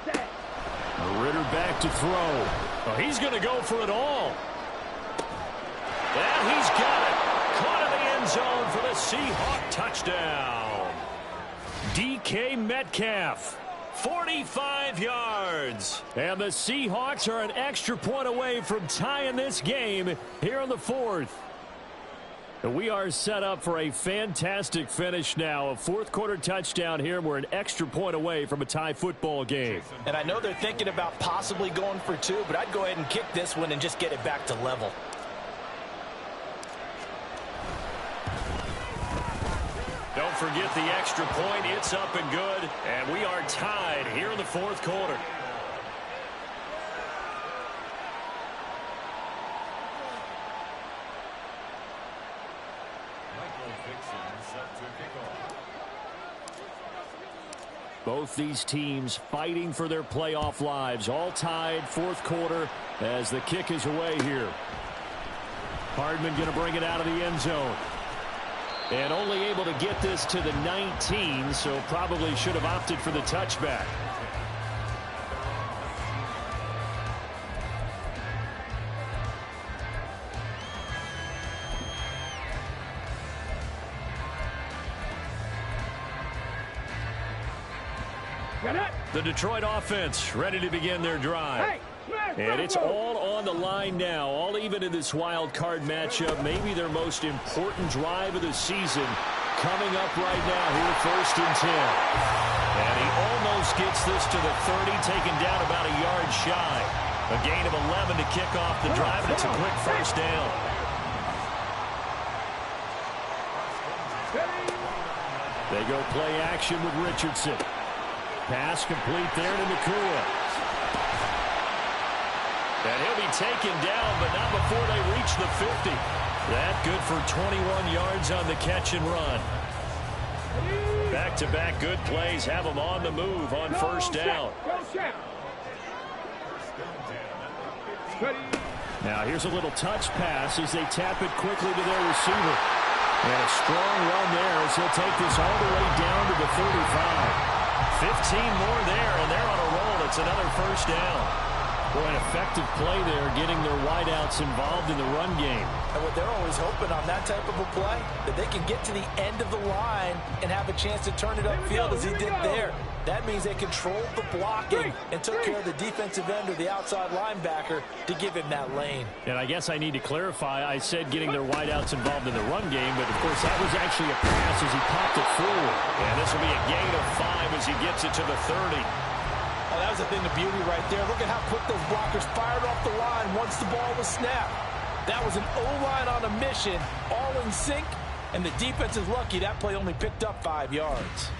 Set. Ridder back to throw. Well, he's going to go for it all. And he's got Seahawk touchdown. DK Metcalf, 45 yards. And the Seahawks are an extra point away from tying this game here in the fourth. And we are set up for a fantastic finish now. A fourth-quarter touchdown here. We're an extra point away from a tie football game. And I know they're thinking about possibly going for two, but I'd go ahead and kick this one and just get it back to level. Don't forget the extra point. It's up and good. And we are tied here in the fourth quarter. Both these teams fighting for their playoff lives. All tied, fourth quarter, as the kick is away here. Hardman going to bring it out of the end zone. And only able to get this to the 19, so probably should have opted for the touchback. The Detroit offense ready to begin their drive. And it's all on the line now, all even in this wild card matchup. Maybe their most important drive of the season coming up right now here, 1st and 10. And he almost gets this to the 30, taken down about a yard shy. A gain of 11 to kick off the drive, and it's a quick first down. They go play action with Richardson. Pass complete there to Nakua. And he'll be taken down, but not before they reach the 50. That good for 21 yards on the catch and run. Back-to-back good plays have them on the move on first down. Now here's a little touch pass as they tap it quickly to their receiver. And a strong run there as he'll take this all the way down to the 35. 15 more there, and they're on a roll. It's another first down. Boy, an effective play there, getting their wideouts involved in the run game. And what they're always hoping on that type of a play, that they can get to the end of the line and have a chance to turn it upfield as he did there. That means they controlled the blocking and took care of the defensive end or the outside linebacker to give him that lane. And I guess I need to clarify, I said getting their wideouts involved in the run game, but of course that was actually a pass as he popped it forward. And this will be a gain of 5 as he gets it to the 30. Oh, that was a thing of beauty right there. Look at how quick those blockers fired off the line once the ball was snapped. That was an O-line on a mission, all in sync, and the defense is lucky that play only picked up 5 yards.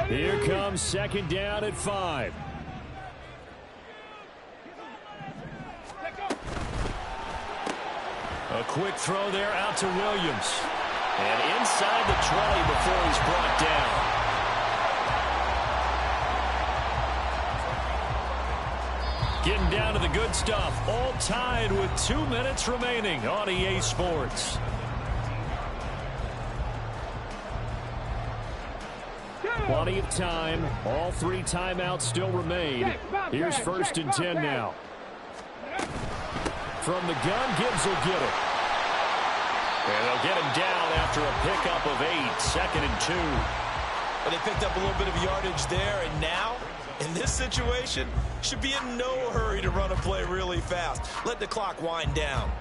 Here comes second down at 5. A quick throw there out to Williams. And inside the 20 before he's brought down. Getting down to the good stuff. All tied with 2 minutes remaining on EA Sports. Plenty of time. All 3 timeouts still remain. Here's 1st and 10 now. From the gun, Gibbs will get it. And they'll get him down after a pickup of 8. 2nd and 2. But they picked up a little bit of yardage there, and now, in this situation, should be in no hurry to run a play really fast. Let the clock wind down.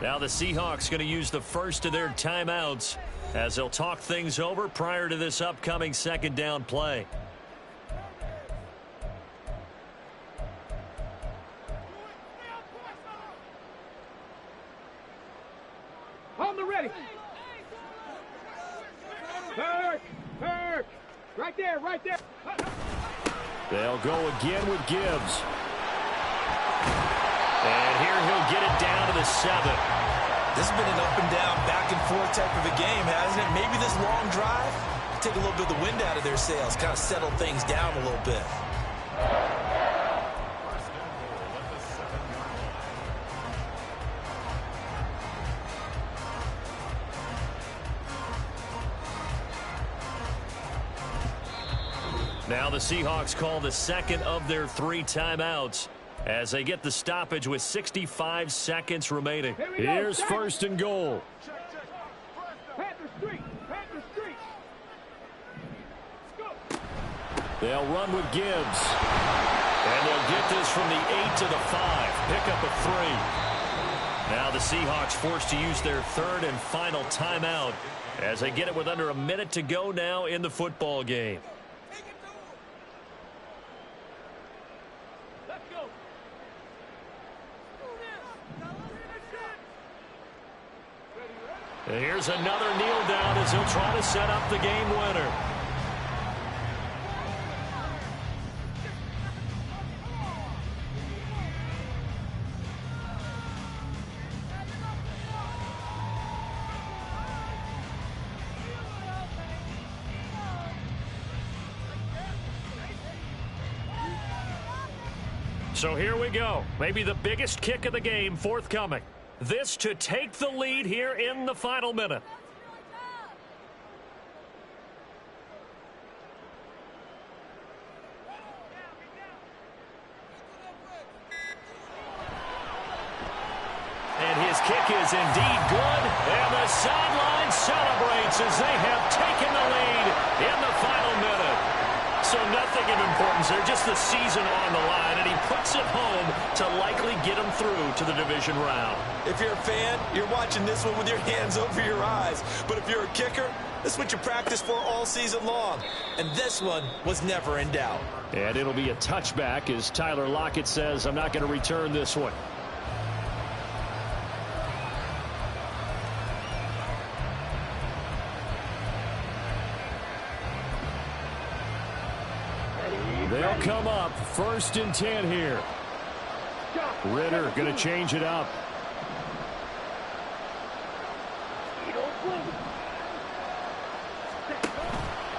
Now the Seahawks going to use the first of their timeouts as they'll talk things over prior to this upcoming second down play. On the ready. Kirk. Right there, right there. They'll go again with Gibbs. And here he'll get it down to the 7. This has been an up and down, back and forth type of a game, hasn't it? Maybe this long drive take a little bit of the wind out of their sails, kind of settle things down a little bit. Now the Seahawks call the second of their 3 timeouts as they get the stoppage with 65 seconds remaining. Here's first and goal. They'll run with Gibbs. And they'll get this from the 8 to the 5. Pick up a 3. Now the Seahawks forced to use their third and final timeout as they get it with under a minute to go now in the football game. And here's another kneel down as he'll try to set up the game winner. So here we go. Maybe the biggest kick of the game forthcoming. This to take the lead here in the final minute. And his kick is indeed good. And the sideline celebrates as they have taken the lead in the final minute. So nothing of importance there, just the season on the line, and he puts it home to likely get him through to the division round. If you're a fan, you're watching this one with your hands over your eyes. But if you're a kicker, this is what you practice for all season long. And this one was never in doubt. And it'll be a touchback as Tyler Lockett says, I'm not going to return this one. They'll come up first and 10 here. Ritter going to change it up.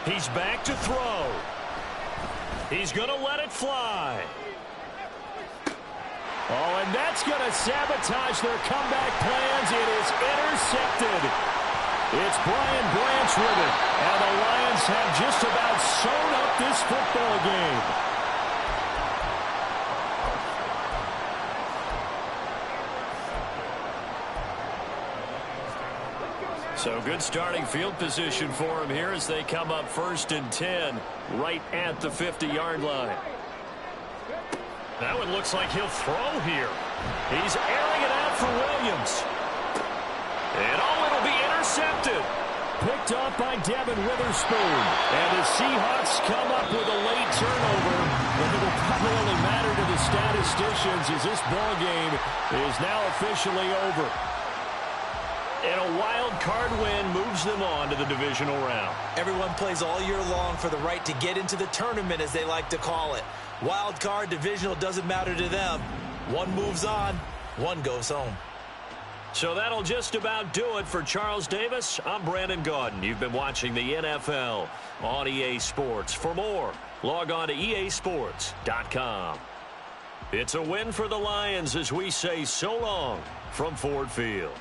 He's back to throw. He's going to let it fly. Oh, and that's going to sabotage their comeback plans. It is intercepted. It's Brian Branch with it. And the Lions have just about sewn up this football game. So good starting field position for him here as they come up first and 10 right at the 50-yard line. That one looks like he'll throw here. He's airing it out for Williams. And it'll be intercepted. Picked up by Devin Witherspoon. And the Seahawks come up with a late turnover. But it will probably only matter to the statisticians as this ball game is now officially over. And a wild card win moves them on to the divisional round. Everyone plays all year long for the right to get into the tournament, as they like to call it. Wild card, divisional, doesn't matter to them. One moves on, one goes home. So that'll just about do it for Charles Davis. I'm Brandon Gaudin. You've been watching the NFL on EA Sports. For more, log on to easports.com. It's a win for the Lions as we say so long from Ford Field.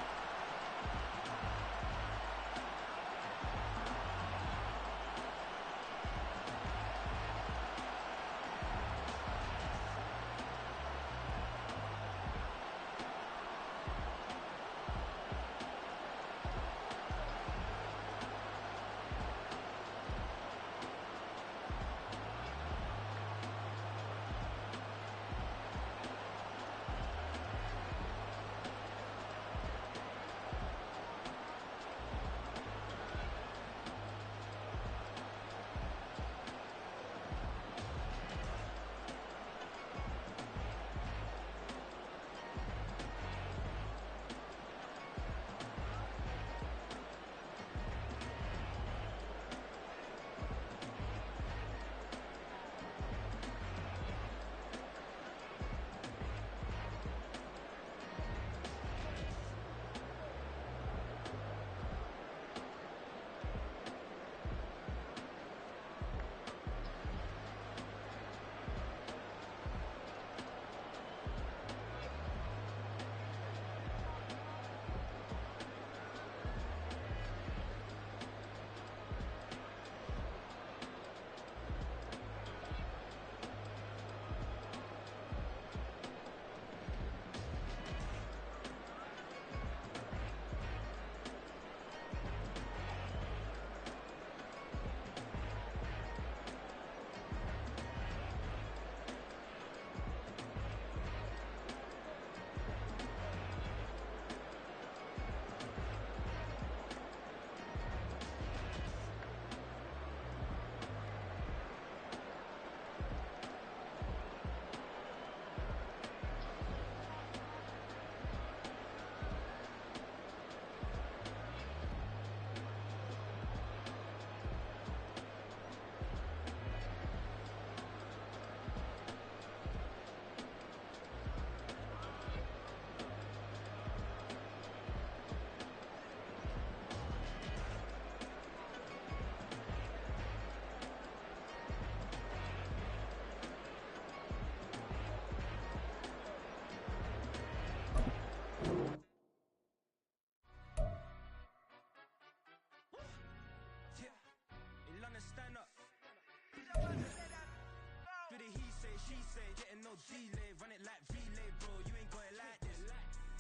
no delay. Run it like relay, bro, you ain't got it like this.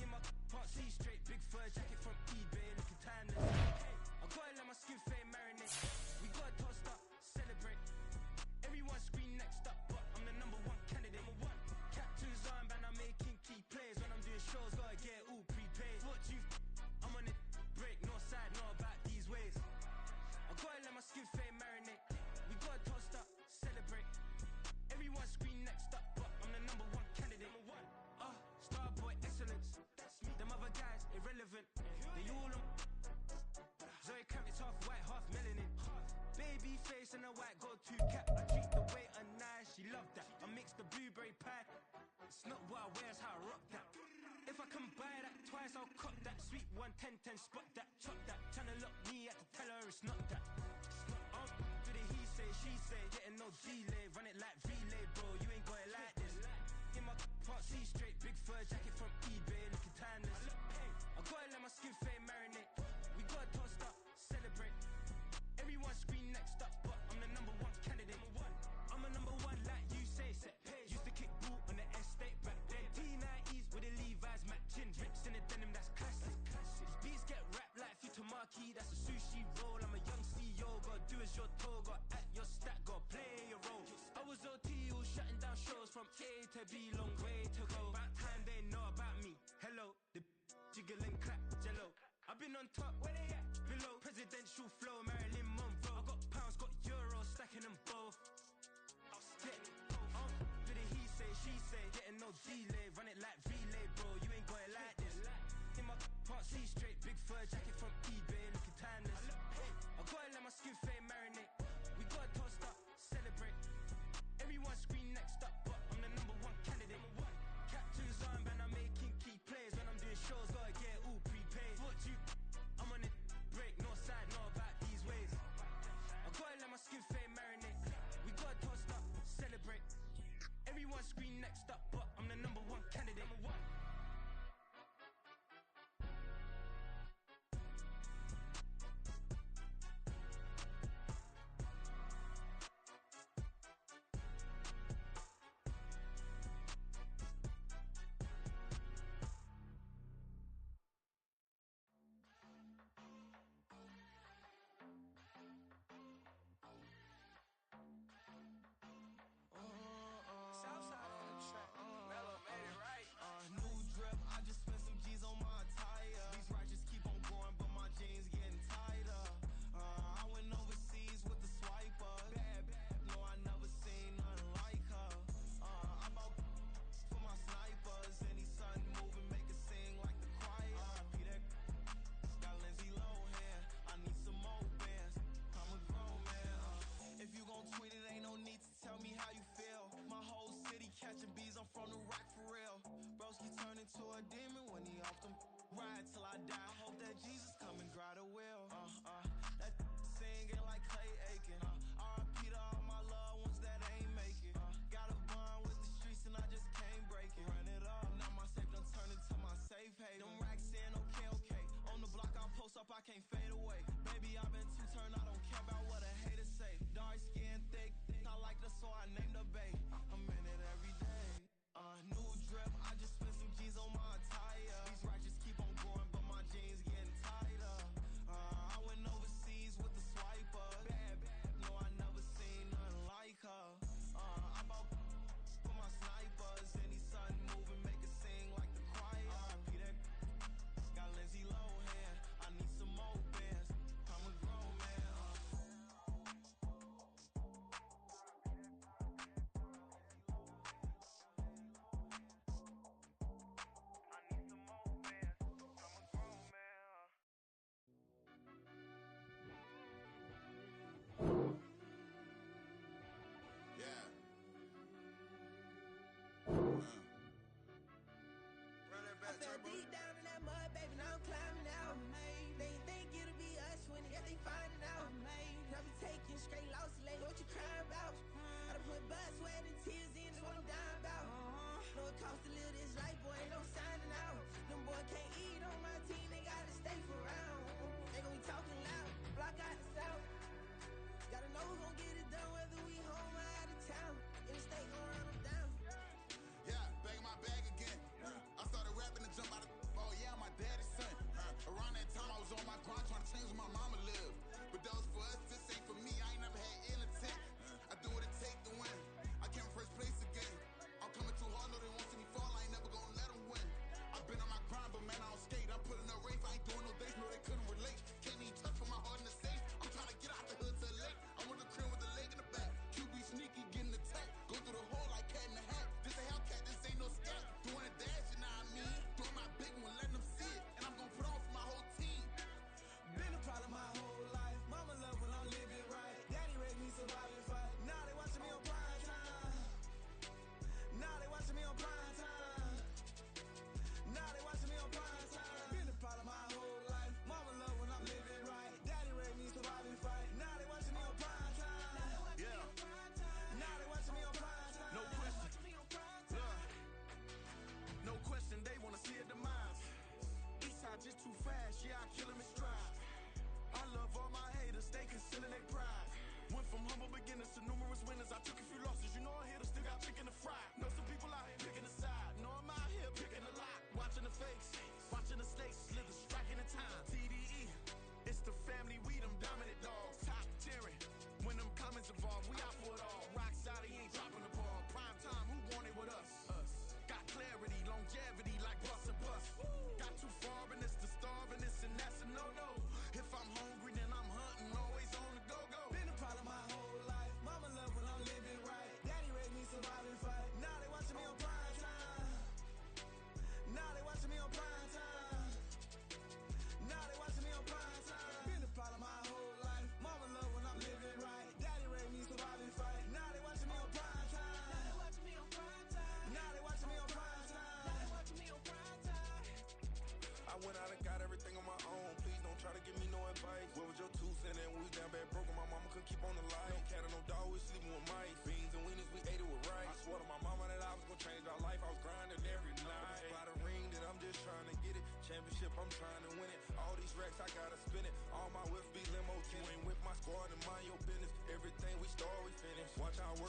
In my can't see straight, big fur jacket from eBay, looking timeless. I gotta let my skin fade marinate. We gotta toast up, celebrate. Everyone scream next up, but I'm the number one candidate. Captain's armband, I'm making key plays. When I'm doing shows, gotta get it all prepaid. What you I'm on it, break, no side, no about these ways. I gotta let my skin fade marinate. We gotta toast up, celebrate. Everyone scream next up, but I'm the number one candidate. Starboy excellence. That's me. Them other guys irrelevant. They all on. Zoe Kravitz half white, half melanin. Baby face and a white gold tooth cap. I treat the waiter nice, she love that. I mix the blueberry pie. It's not what I wear, it's how I rock that. If I can buy that twice, I'll cop that. Sweet 110, spot that, chop that. Tryna lock me, I can tell her it's not that. Do the he say, she say, getting no delay. Run it like relay, bro, you ain't got it like this. In my can't see straight, big fur jacket from eBay, looking timeless. I gotta let my skin fade marinate. We gotta toast up, celebrate. Everyone scream next up, but I'm the number one candidate. I'm a number one, like you say, set pace. Used to kick boot on the estate back then. T90s with the Levi's matching. Rips in the denim, that's classic. These beats get wrapped like Futamaki, that's a sushi roll. I'm a young CEO, gotta do as you're told. Gotta act your stat, gotta play your role. I was OT, all shutting down shows from A to B, long way to go. About time they know about me. Hello, the jiggle and clap, jello. I've been on top, where they at? Below, presidential flow, Marilyn Monroe. I got pounds, got euros, stacking them both. Do the he say, she say, getting no delay. Run it like relay, bro, you ain't got it like this. In my can't see straight, big fur jacket from eBay, looking timeless. I gotta let my skin fade marinate. We gotta toast up, celebrate. Everyone scream next up, but I'm the number one candidate. Captain's armband, I'm making key plays. When I'm doing shows, gotta get it all prepaid. What you I'm on it,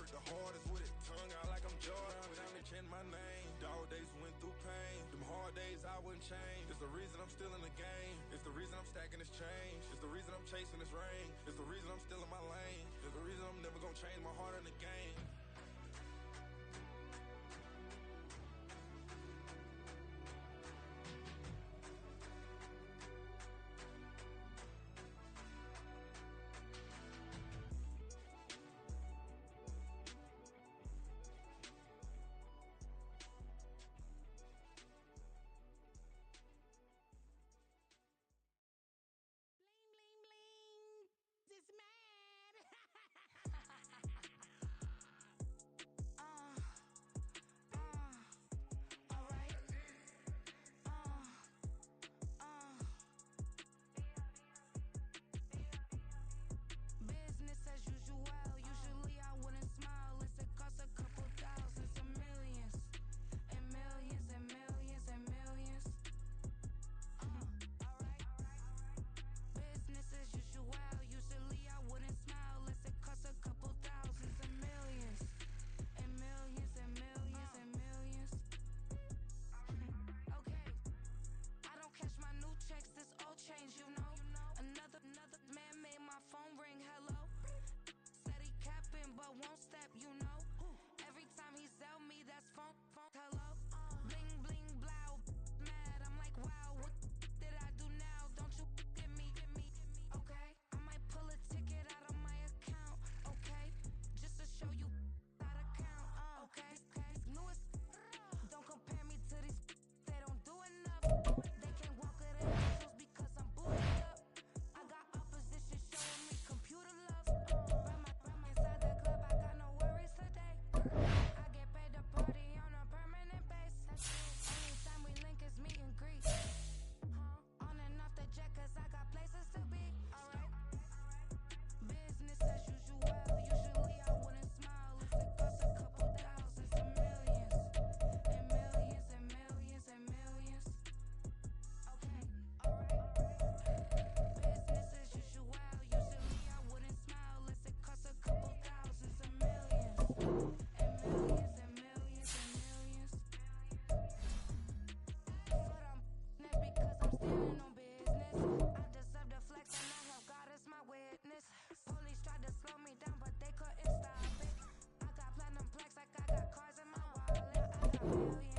work the hardest with it. Tongue out like I'm Jordan. Family chant my name. Dog days went through pain. Them hard days I wouldn't change. It's the reason I'm still in the game. It's the reason I'm stacking this change. It's the reason I'm chasing this ring. It's the reason I'm still in my lane. It's the reason I'm never gonna change my heart in the game. Bling, bling, bling. This mad. Alright. Business as usual. Usually I wouldn't smile unless it costs a couple thousands of millions. And millions and millions and millions. Alright. Business as usual. Usually I wouldn't smile unless it costs a couple thousands of millions. And millions and millions and millions. Okay. I don't catch my new checks, this old change, you know. Another man made my phone ring, hello. Said he capping but won't step, you know. Every time he sell me, that's phone, hello. Bling, bling, blow, mad, I'm like, wow, what did I do now? Don't you get me, okay? I might pull a ticket out of my account, okay? Just to show you how to count, okay? Newest, don't compare me to these, they don't do enough. They can't walk with their muscles because I'm booted up. I got opposition showing me computer love. Run my inside the club, I got no worries today. I get paid to party on a permanent basis. Anytime we link is meet and greet. On and off the jet cause I got places to be, alright. Business as usual. Usually I wouldn't smile if it costs a couple thousands of millions. And millions and millions and millions. Okay, alright. Business as usual. Usually I wouldn't smile unless it costs a couple thousands of millions. And millions and millions and millions. But I'm it because I'm standing on business. I deserve the flex and I have God as my witness. Police tried to slow me down but they couldn't stop it. I got platinum plaques like I got cars in my wallet. I got millions.